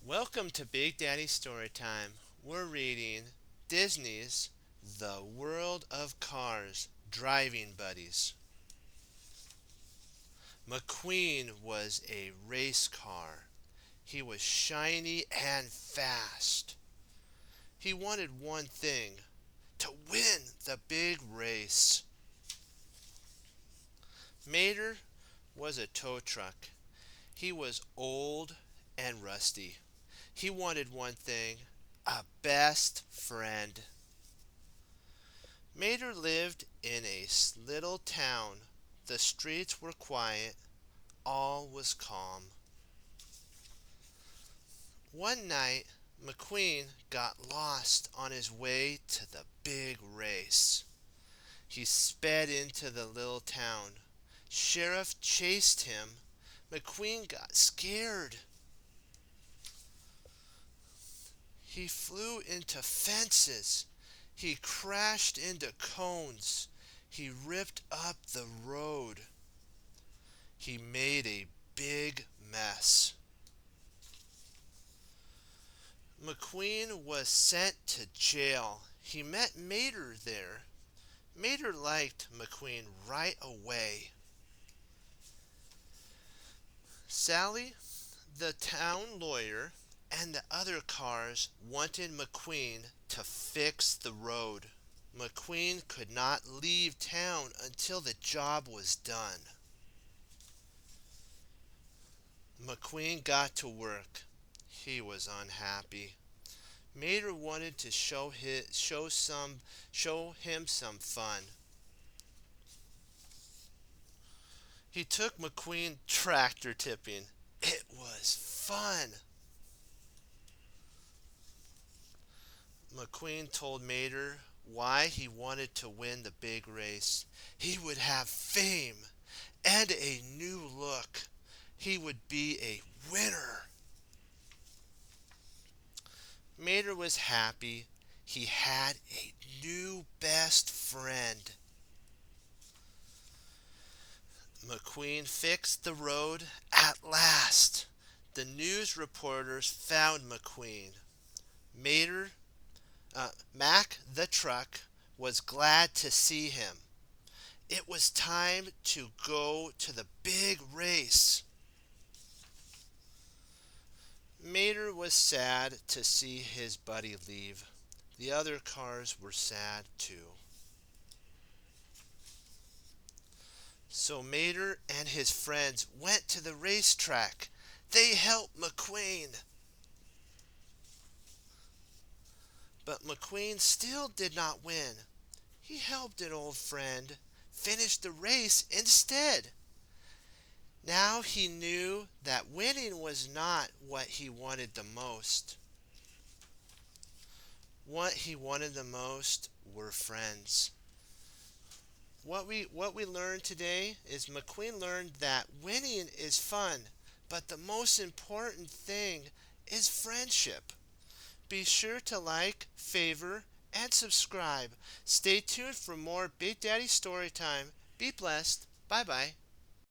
Welcome to Big Daddy Storytime. We're reading Disney's The World of Cars Driving Buddies. McQueen was a race car. He was shiny and fast. He wanted one thing to win the big race. Mater was a tow truck. He was old and rusty. He wanted one thing a best friend. Mater lived in a little town. The streets were quiet. All was calm. One night, McQueen got lost on his way to the big race. He sped into the little town. Sheriff chased him. McQueen got scared. He flew into fences. He crashed into cones. He ripped up the road. He made a big mess. McQueen was sent to jail. He met Mater there. Mater liked McQueen right away. Sally, the town lawyer, and the other cars wanted McQueen to fix the road. McQueen could not leave town until the job was done. McQueen got to work. He was unhappy. Mater wanted to show him some fun. He took McQueen tractor tipping. It was fun. McQueen told Mater why he wanted to win the big race. He would have fame and a new look. He would be a winner. Mater was happy. He had a new best friend. McQueen fixed the road at last. The news reporters found McQueen. Mater, Mac the truck was glad to see him. It was time to go to the big race. Mater was sad to see his buddy leave. The other cars were sad too. So Mater and his friends went to the racetrack. They helped McQueen. But McQueen still did not win. He helped an old friend finish the race instead. Now he knew that winning was not what he wanted the most. What he wanted the most were friends. What we learned today is McQueen learned that winning is fun, but the most important thing is friendship. Be sure to like, favor, and subscribe. Stay tuned for more Big Daddy Storytime. Be blessed. Bye bye.